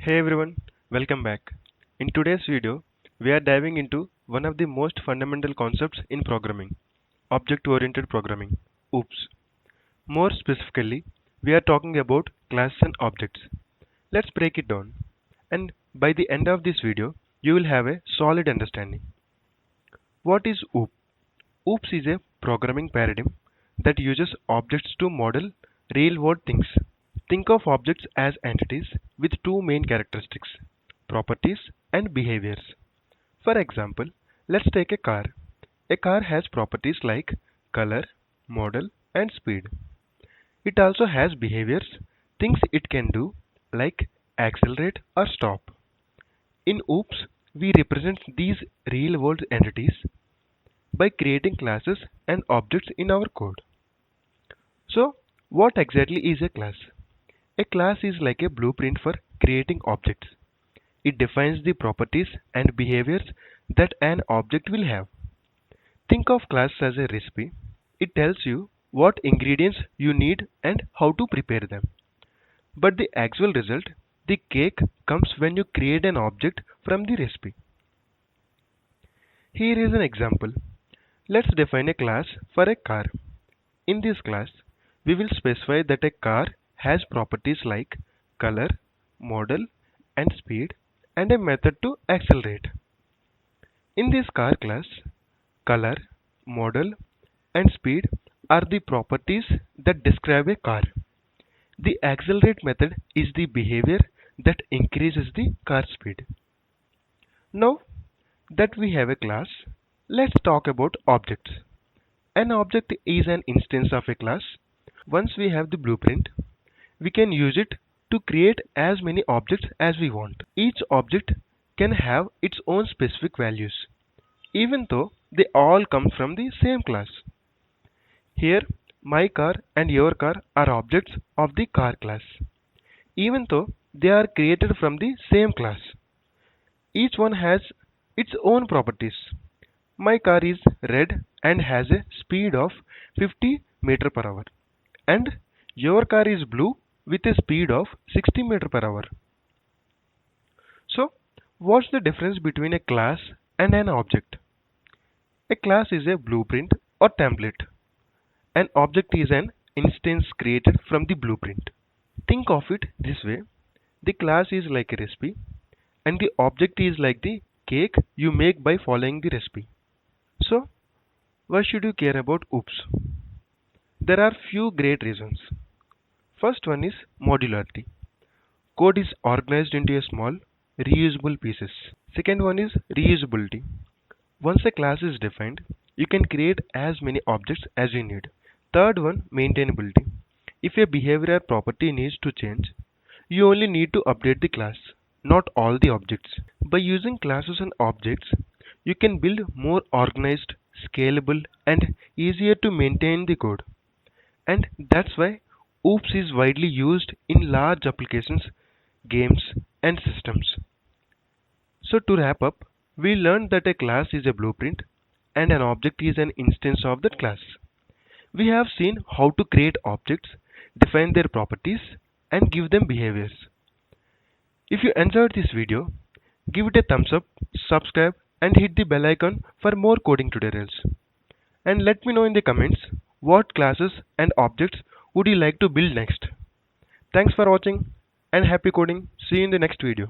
Hey everyone, welcome back. In today's video, we are diving into one of the most fundamental concepts in programming, object-oriented programming, OOPS. More specifically, we are talking about classes and objects. Let's break it down. And by the end of this video, you will have a solid understanding. What is OOP? OOPS is a programming paradigm that uses objects to model real-world things. Think of objects as entities with two main characteristics, properties and behaviors. For example, let's take a car. A car has properties like color, model, and speed. It also has behaviors, things it can do, like accelerate or stop. In OOPS, we represent these real-world entities by creating classes and objects in our code. So, what exactly is a class? A class is like a blueprint for creating objects. It defines the properties and behaviors that an object will have. Think of class as a recipe. It tells you what ingredients you need and how to prepare them. But the actual result, the cake, comes when you create an object from the recipe. Here is an example. Let's define a class for a car. In this class, we will specify that a car has properties like color, model, and speed, and a method to accelerate. In this car class, color, model, and speed are the properties that describe a car. The accelerate method is the behavior that increases the car speed. Now that we have a class, let's talk about objects. An object is an instance of a class. Once we have the blueprint, we can use it to create as many objects as we want. Each object can have its own specific values, even though they all come from the same class. Here, my car and your car are objects of the car class, even though they are created from the same class. Each one has its own properties. My car is red and has a speed of 50 meter per hour, and your car is blue with a speed of 60 meter per hour. So, what's the difference between a class and an object? A class is a blueprint or template. An object is an instance created from the blueprint. Think of it this way. The class is like a recipe and the object is like the cake you make by following the recipe. So, why should you care about OOPS? There are few great reasons. First one is modularity. Code is organized into small, reusable pieces. Second one is reusability. Once a class is defined, you can create as many objects as you need. Third one, maintainability. If a behavior or property needs to change, you only need to update the class, not all the objects. By using classes and objects, you can build more organized, scalable, and easier to maintain the code. And that's why OOPS is widely used in large applications, games, and systems. So to wrap up, we learned that a class is a blueprint and an object is an instance of that class. We have seen how to create objects, define their properties, and give them behaviors. If you enjoyed this video, give it a thumbs up, subscribe, and hit the bell icon for more coding tutorials. And let me know in the comments what classes and objects would you like to build next. Thanks for watching and happy coding. See you in the next video.